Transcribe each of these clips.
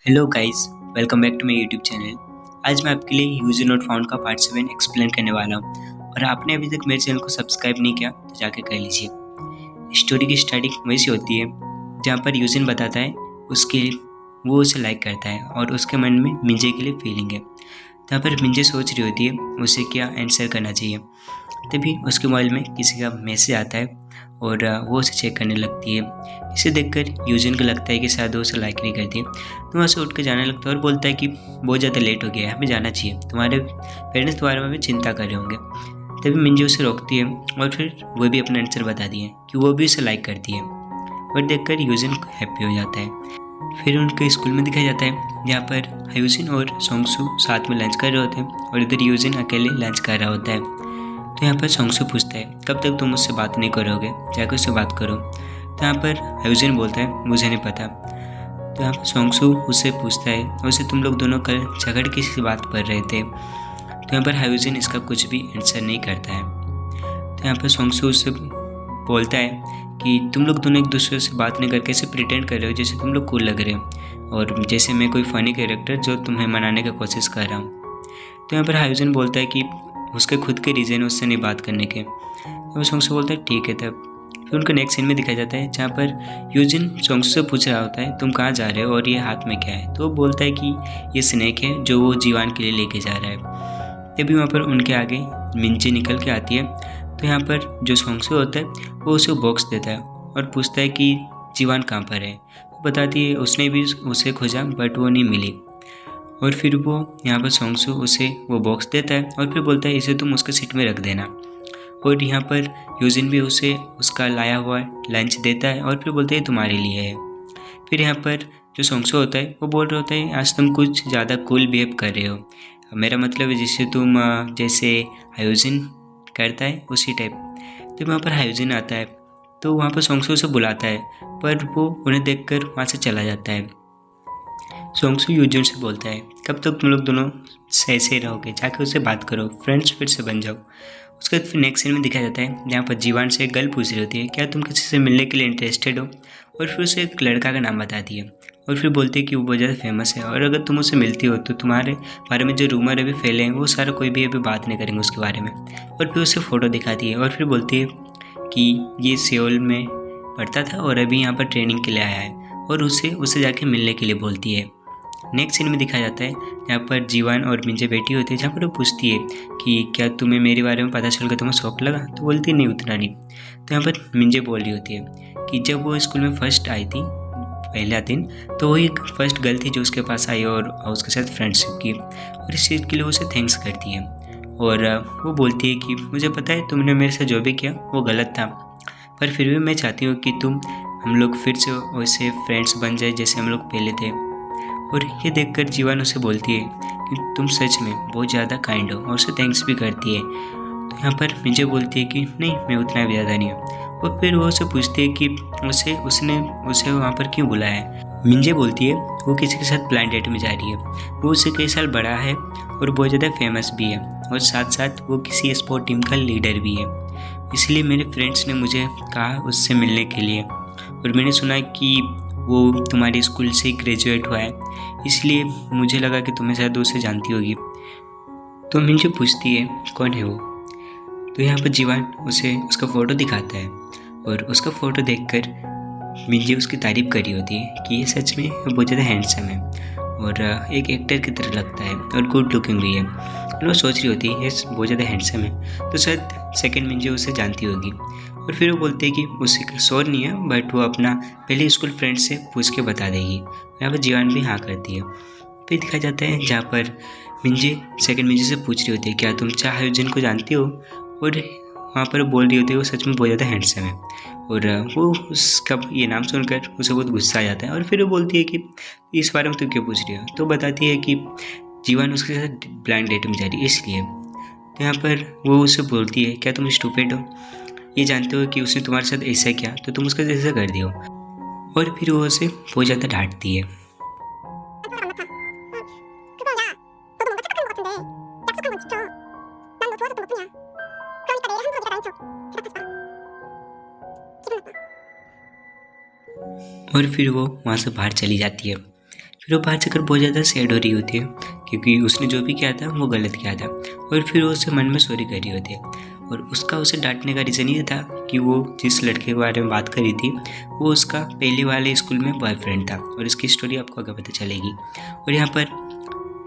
Hello guys, welcome back to my YouTube channel. आज मैं आपके लिए यूजर नॉट फाउंड का पार्ट 7 एक्सप्लेन करने वाला हूँ और आपने अभी तक मेरे चैनल को सब्सक्राइब नहीं किया तो जाके कर लीजिए। स्टोरी की स्टार्टिंग वहीं से होती है जहाँ पर यूजिन बताता है उसके वो उसे लाइक करता है और उसके मन में मिंजे के लिए फीलिंग है। जहाँ पर मिंजे सोच रही होती है उसे क्या आंसर करना चाहिए, तभी उसके मोबाइल में किसी का मैसेज आता है और वो उसे चेक करने लगती है। इसे देखकर यूजिन को लगता है कि शायद वो उसे लाइक नहीं करती, तो वहाँ से उठ के जाने लगता है और बोलता है कि बहुत ज़्यादा लेट हो गया है, हमें जाना चाहिए, तुम्हारे पेरेंट्स तुम्हारे बारे में चिंता कर रहे होंगे। तभी मिंजे उसे रोकती है और फिर वो भी अपना आंसर बता दिए कि वो भी उसे लाइक करती है और देखकर यूजिन हैप्पी हो जाता है। फिर उनके स्कूल में दिखाया जाता है जहाँ पर ह्यूजिन और सोंगसू साथ में लंच कर रहे होते हैं और इधर यूजिन अकेले लंच कर रहा होता है। तो यहाँ पर सोंगसू पूछता है कब तक तुम मुझसे बात नहीं करोगे, जाकर उससे बात करो। तो यहाँ पर ह्यूजिन बोलता है मुझे नहीं पता। तो यहाँ पर सोंगसू उससे पूछता है वैसे तुम लोग दोनों कल झगड़ किसी बात पर रहे थे। तो यहाँ पर ह्यूजिन इसका कुछ भी आंसर नहीं करता है। तो यहाँ पर सोंगसू उससे बोलता है कि तुम लोग दोनों एक दूसरे से बात नहीं करके ऐसे प्रिटेंड कर रहे हो जैसे तुम लोग कूल लग रहे हो और जैसे मैं कोई फ़नी कैरेक्टर जो तुम्हें मनाने की कोशिश कर रहा हूँ। तो यहाँ पर ह्यूजिन बोलता है कि उसके खुद के रीज़न उससे नहीं बात करने के। तो सोंगसू बोलता है ठीक है। तब फिर उनको नेक्स्ट सीन में दिखाया जाता है जहाँ पर यूजिन सोंगसू से पूछ रहा होता है तुम कहाँ जा रहे हो और ये हाथ में क्या है। तो वो बोलता है कि ये स्नैक है जो वो जीवान के लिए लेके जा रहा है। तभी वहाँ पर उनके आगे मिंचे निकल के आती है। तो यहाँ पर जो सोंगसू होता है वो उसे बॉक्स देता है और पूछता है कि जीवान कहाँ पर है। वो बताती है उसने भी उसे खोजा बट वो नहीं मिली। और फिर वो यहाँ पर सोंगसू उसे वो बॉक्स देता है और फिर बोलता है इसे तुम उसके सीट में रख देना। और यहाँ पर यूजिन भी उसे उसका लाया हुआ लंच देता है और फिर बोलते हैं तुम्हारे लिए है। फिर यहाँ पर जो सोंगसू होता है वो बोल रहा होता है आज तुम कुछ ज़्यादा कूल बिहेव कर रहे हो, मेरा मतलब है जिससे तुम जैसे ह्यूजिन करता है उसी टाइप। तो वहाँ पर ह्यूजिन आता है तो वहाँ पर सोंगसू उसे बुलाता है पर वो उन्हें देखकर वहाँ से चला जाता है। सोंगसू यूजिन से बोलता है कब तक तुम लोग दोनों सही से रहोगे, जाकर उससे बात करो, फ्रेंड्स फिर से बन जाओ। उसके बाद फिर नेक्स्ट सीन में दिखाया जाता है जहाँ पर जीवान से एक गर्ल पूछ रही होती है क्या तुम किसी से मिलने के लिए इंटरेस्टेड हो, और फिर उसे एक लड़का का नाम बताती है और फिर बोलती है कि वो बहुत ज़्यादा फेमस है और अगर तुम उससे मिलती हो तो तुम्हारे बारे में जो रूमर अभी फैले हैं वो सारा कोई भी अभी बात नहीं करेंगे उसके बारे में। और फिर उसे फ़ोटो दिखाती है और फिर बोलती है कि ये सियोल में पढ़ता था और अभी यहाँ पर ट्रेनिंग के लिए आया है और उसे जाके मिलने के लिए बोलती है। नेक्स्ट सीन में दिखाया जाता है जहाँ पर जीवान और मिंजे बैठी होती है जहाँ पर वो पूछती है कि क्या तुम्हें मेरे बारे में पता चल गया, तुम्हें शौक लगा। तो बोलती है नहीं उतना नहीं। तो यहाँ पर मिंजे बोल रही होती है कि जब वो स्कूल में फर्स्ट आई थी पहला दिन तो वो एक फर्स्ट गर्ल थी जो उसके पास आई और उसके साथ फ्रेंडशिप की और इस चीज़ के लिए उसे थैंक्स करती है। और वो बोलती है कि मुझे पता है तुमने मेरे साथ जो भी किया वो गलत था, पर फिर भी मैं चाहती हूँ कि हम लोग फिर से वैसे फ्रेंड्स बन जाए जैसे हम लोग पहले थे। और ये देखकर जीवान उसे बोलती है कि तुम सच में बहुत ज़्यादा काइंड हो और उसे थैंक्स भी करती है। तो यहाँ पर मुझे बोलती है कि नहीं मैं उतना भी ज़्यादा नहीं हूँ। और फिर वो उसे पूछती है कि उसने उसे वहाँ पर क्यों बुलाया है। मिंजे बोलती है वो किसी के साथ प्लान डेट में जा रही है, वो उससे कई साल बड़ा है और बहुत ज़्यादा फेमस भी है और साथ साथ वो किसी स्पोर्ट टीम का लीडर भी है। इसलिए मेरे फ्रेंड्स ने मुझे कहा उससे मिलने के लिए और मैंने सुना कि वो तुम्हारे स्कूल से ग्रेजुएट हुआ है, इसलिए मुझे लगा कि तुम्हें शायद उसे जानती होगी। तो मिंजू पूछती है कौन है वो। तो यहाँ पर जीवान उसे उसका फ़ोटो दिखाता है और उसका फ़ोटो देखकर मिंजे उसकी तारीफ़ करी होती है कि ये सच में बहुत ज़्यादा हैंडसम है और एक एक्टर की तरह लगता है और गुड लुकिंग भी है। और वो सोच रही होती है ये बहुत ज़्यादा हैंडसम है तो शायद सेकंड मिंजे उसे जानती होगी। और फिर वो बोलते हैं कि उसे शोर नहीं है बट वो अपना पहले स्कूल फ्रेंड से पूछ के बता देगी। यहाँ पर जीवान भी हाँ करती है। फिर दिखाया जाता है जहाँ पर मिंजे सेकंड मिंजे से पूछ रही होती है क्या तुम चाह ह्यूजिन को जानती हो, और वहाँ पर बोल रही होती है वो सच में बहुत ज़्यादा हैंडसम है। और वो उसका ये नाम सुनकर उसे बहुत गुस्सा आ जाता है और फिर वो बोलती है कि इस बारे में तुम क्यों पूछ रही हो। तो बताती है कि जीवान उसके साथ ब्लाइंड डेट में जा रही है इसलिए। तो यहाँ पर वो उसे बोलती है क्या तुम स्टूपिड हो, ये जानते हो कि उसने तुम्हारे साथ ऐसा किया तो तुम उसका जैसा कर दियो। और फिर वो उसे बहुत ज़्यादा डांटती है। और फिर वो वहाँ से बाहर चली जाती है। फिर वो बाहर जाकर बहुत ज़्यादा सैड हो रही होती है क्योंकि उसने जो भी किया था वो गलत किया था। और फिर वो उससे मन में सॉरी कर रही होती है। और उसका उसे डांटने का रीज़न ये था कि वो जिस लड़के के बारे में बात करी थी वो उसका पहले वाले स्कूल में बॉयफ्रेंड था। और इसकी स्टोरी आपको आगे पता चलेगी। और यहाँ पर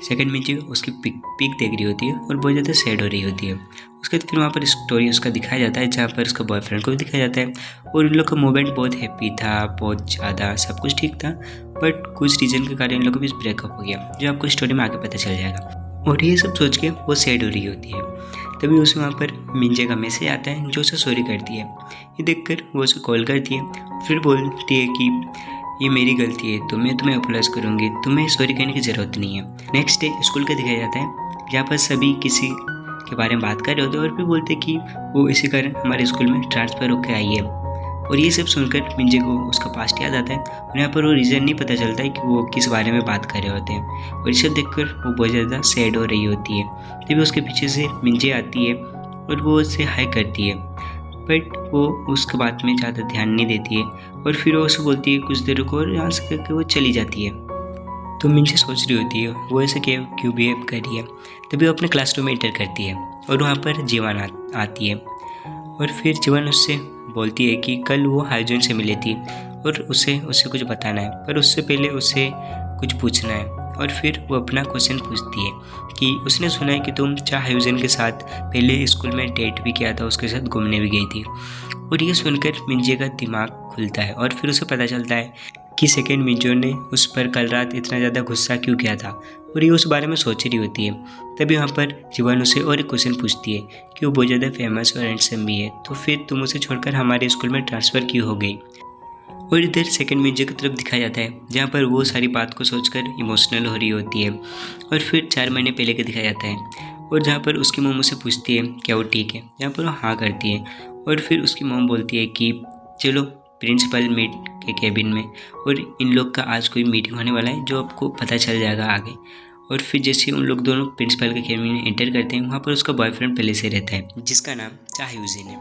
सेकंड मिंजी उसकी पिक देख रही होती है और बहुत ज़्यादा सैड हो रही होती है। उसके बाद फिर वहाँ पर स्टोरी उसका दिखाया जाता है जहाँ पर उसका बॉयफ्रेंड को भी दिखाया जाता है। और इन लोग का मोमेंट बहुत हैप्पी था, बहुत ज़्यादा सब कुछ ठीक था, बट कुछ रीज़न के कारण इन लोगों के बीच ब्रेकअप हो गया, जो आपको स्टोरी में आगे पता चल जाएगा। और ये सब सोच के वो सैड हो रही होती है। तभी उसे वहाँ पर मिंजे का मैसेज आता है जो उसे सॉरी करती है। ये देखकर वो उसे कॉल करती है, फिर बोलती है कि ये मेरी गलती है तो मैं तुम्हें अपोलाइज करूँगी, तुम्हें सॉरी कहने की ज़रूरत नहीं है। नेक्स्ट डे स्कूल का दिखाया जाता है जहाँ पर सभी किसी के बारे में बात कर रहे होते हैं और फिर बोलते हैं कि वो इसी कारण हमारे स्कूल में ट्रांसफ़र होकर आई है। और ये सब सुनकर मिंजे को उसका पास्ट याद आता है और यहाँ पर वो रीज़न नहीं पता चलता है कि वो किस बारे में बात कर रहे होते हैं। और इसे देखकर वो बहुत ज़्यादा सैड हो रही होती है। तभी उसके पीछे से मिंजे आती है और वो उससे हाई करती है, बट वो उसके बात में ज़्यादा ध्यान नहीं देती है। और फिर वो उसे बोलती है कुछ देर को और यहाँ से करके वो चली जाती है। तो मिंजे सोच रही होती है वो ऐसे क्यों बिहेव कर रही है। तभी वो अपने क्लासरूम में एंटर करती है और वहाँ पर जीवन आती है। और फिर जीवन उससे बोलती है कि कल वो हाइजून से मिली थी और उसे कुछ बताना है, पर उससे पहले उसे कुछ पूछना है। और फिर वो अपना क्वेश्चन पूछती है कि उसने सुना है कि तुम चाह हाइजून के साथ पहले स्कूल में डेट भी किया था, उसके साथ घूमने भी गई थी। और ये सुनकर मिंजे का दिमाग खुलता है और फिर उसे पता चलता है कि सेकेंड मिंजो ने उस पर कल रात इतना ज़्यादा गुस्सा क्यों किया था। और ये उस बारे में सोच रही होती है। तभी वहाँ पर जीवन उसे और एक क्वेश्चन पूछती है कि वो बहुत ज़्यादा फेमस और हैंडसम भी है, तो फिर तुम उसे छोड़कर हमारे स्कूल में ट्रांसफ़र क्यों हो गई। और इधर सेकंड मिंजे की तरफ दिखाया जाता है जहाँ पर वो सारी बात को सोचकर इमोशनल हो रही होती है। और फिर 4 महीने पहले का दिखाया जाता है और जहाँ पर उसकी मॉम उसे पूछती है क्या वो ठीक है, जहाँ पर वो हाँ करती है। और फिर उसकी मॉम बोलती है कि चलो प्रिंसिपल मीट के केबिन में, और इन लोग का आज कोई मीटिंग होने वाला है जो आपको पता चल जाएगा आगे। और फिर जैसे उन लोग दोनों प्रिंसिपल के केबिन में एंटर करते हैं वहाँ पर उसका बॉयफ्रेंड पहले से रहता है जिसका नाम चाहयूजिन है।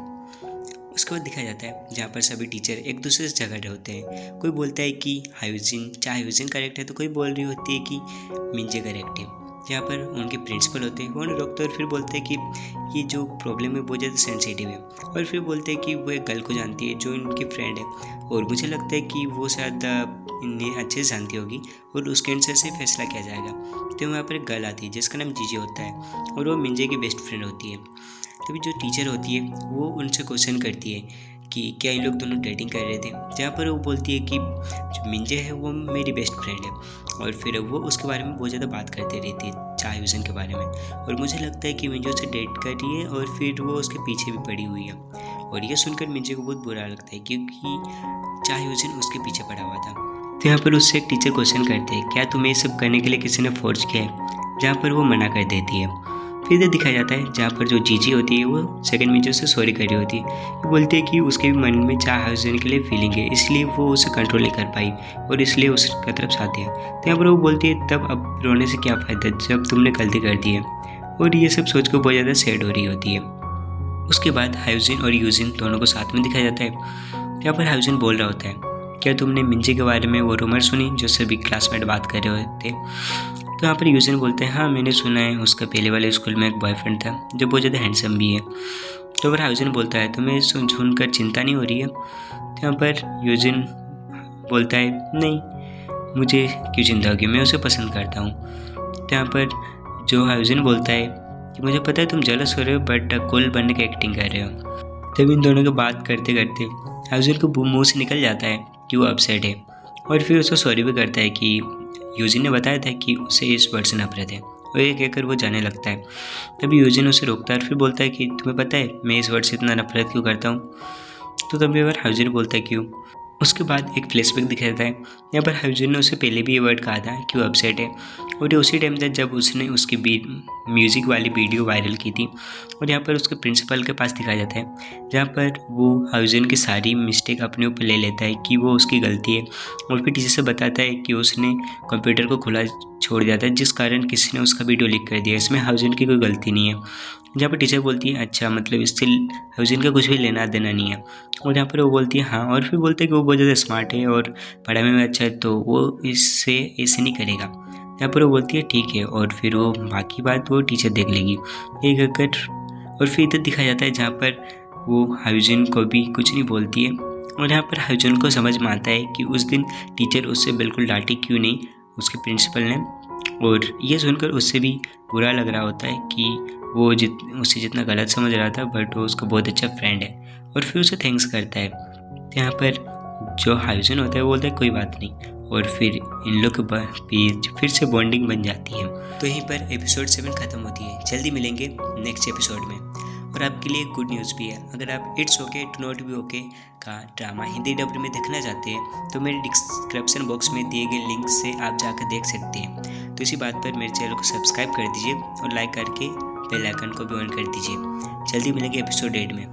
उसके बाद दिखाया जाता है जहाँ पर सभी टीचर एक दूसरे से झगड़ रहे होते हैं। कोई बोलता है कि चाहयूजिन करेक्ट है, तो कोई बोल रही होती है कि मिंजे करेक्ट है। जहाँ पर उनके प्रिंसिपल होते हैं वो उन्हें रोकते हैं और फिर बोलते हैं कि ये जो प्रॉब्लम है बहुत ज़्यादा सेंसिटिव है। और फिर बोलते हैं कि वो एक गर्ल को जानती है जो इनकी फ्रेंड है, और मुझे लगता है कि वो शायद इन्हें अच्छे से जानती होगी और उसके आंसर से फैसला किया जाएगा। तो वहाँ पर एक गर्ल आती है जिसका नाम जीजे होता है और वो मिंजे की बेस्ट फ्रेंड होती है। तभी जो टीचर होती है वो उनसे क्वेश्चन करती है कि क्या ये लोग दोनों डेटिंग कर रहे थे, जहाँ पर वो बोलती है कि जो मिंजे है वो मेरी बेस्ट फ्रेंड है। और फिर वो उसके बारे में बहुत ज़्यादा बात करते रहती है चाहयूजिन के बारे में। और मुझे लगता है कि मिंजे उसे डेट कर रही है और फिर वो उसके पीछे भी पड़ी हुई है। और ये सुनकर मिंजे को बहुत बुरा लगता है क्योंकि चाहयूजिन उसके पीछे पड़ा हुआ था। तो यहाँ पर उससे एक टीचर क्वेश्चन करते हैं क्या तुम्हें ये सब करने के लिए किसी ने फोर्स किया है, जहाँ पर वो मना कर देती है। फिर इधर दिखाया जाता है जहाँ पर जो जीजी होती है वो सेकंड मिंजो से सॉरी कर रही होती है। वो बोलती है कि उसके भी मन में चाहयूजिन के लिए फीलिंग है, इसलिए वो उसे कंट्रोल नहीं कर पाई और इसलिए उसकी तरफ साथ दिया। तो यहाँ पर वो बोलती है तब अब रोने से क्या फ़ायदा जब तुमने गलती कर दी है। और ये सब सोच कर बहुत ज़्यादा सैड हो रही होती है। उसके बाद हाइजिन और यूजिन दोनों को साथ में दिखाया जाता है। यहाँ पर हाइजिन बोल रहा होता है क्या तुमने मिंजे के बारे में वो रूमर सुनी जो सभी क्लासमेट बात कर रहे थे। तो यहाँ पर यूजिन बोलते हैं हाँ मैंने सुना है, उसका पहले वाले स्कूल में एक बॉयफ्रेंड था जो बहुत ज़्यादा हैंडसम भी है। तो फिर यूजिन बोलता है तुम्हें सुनकर चिंता नहीं हो रही है। तो यहाँ पर यूजिन बोलता है नहीं मुझे क्यों चिंता होगी, मैं उसे पसंद करता हूँ। तो यहाँ पर जो यूजिन बोलता है कि मुझे पता है तुम जेलस हो रहे हो बट कूल बनने की एक्टिंग कर रहे हो। तब इन दोनों की बात करते करते यूजिन को मुँह से निकल जाता है कि वो अपसेट है। और फिर उसको सॉरी भी करता है कि यूजिन ने बताया था कि उसे इस वर्ड से नफरत है, और ये कहकर वो जाने लगता है। तभी यूजिन उसे रोकता है और फिर बोलता है कि तुम्हें पता है मैं इस वर्ड से इतना नफरत क्यों करता हूँ। तो तभी अगर यूजिन बोलता है क्यों। उसके बाद एक फ्लैशबैक दिखाया जाता है यहाँ पर यूजिन ने उसे पहले भी ये वर्ड कहा था कि वो अपसेट है, और ये उसी टाइम था जब उसने उसकी म्यूज़िक वाली वीडियो वायरल की थी। और यहाँ पर उसके प्रिंसिपल के पास दिखाया जाता है जहाँ पर वो यूजिन की सारी मिस्टेक अपने ऊपर ले लेता है कि वो उसकी गलती है, और फिर टीचर से बताता है कि उसने कंप्यूटर को खुला छोड़ दिया था, जिस कारण किसी ने उसका वीडियो लीक कर दिया। इसमें हाउजिन की कोई गलती नहीं है। जहाँ पर टीचर बोलती है अच्छा मतलब इससे हाउजिन का कुछ भी लेना देना नहीं है, और यहाँ पर वो बोलती है हाँ, और फिर बोलते हैं कि वो बहुत ज़्यादा स्मार्ट है और पढ़ाई में अच्छा है तो वो इससे ऐसे नहीं करेगा। यहाँ पर वो बोलती है ठीक है, और फिर वो बाकी बात वो टीचर देख लेगी ये कहकर। और फिर इधर दिखाया जाता है जहाँ पर वो हाउजिन को भी कुछ नहीं बोलती है, और यहाँ पर हाउजिन को समझ में आता है कि उस दिन टीचर उससे बिल्कुल डांटी क्यों नहीं, उसके प्रिंसिपल ने। और ये सुनकर उससे भी बुरा लग रहा होता है कि वो उससे जितना गलत समझ रहा था, बट वो उसका बहुत अच्छा फ्रेंड है, और फिर उसे थैंक्स करता है। तो यहाँ पर जो हाउजिन होता है वो बोलता है कोई बात नहीं, और फिर इन लोग के बीच फिर से बॉन्डिंग बन जाती है। तो यहीं पर एपिसोड 7 खत्म होती है। जल्दी मिलेंगे नेक्स्ट एपिसोड में। और आपके लिए गुड न्यूज़ भी है, अगर आप it's okay to not be okay का ड्रामा हिंदी डब में देखना चाहते हैं तो मेरे डिस्क्रिप्शन बॉक्स में दिए गए लिंक से आप जाकर देख सकते हैं। तो इसी बात पर मेरे चैनल को सब्सक्राइब कर दीजिए और लाइक करके बेल आइकन को भी ऑन कर दीजिए। जल्दी मिलेंगे एपिसोड 8 में।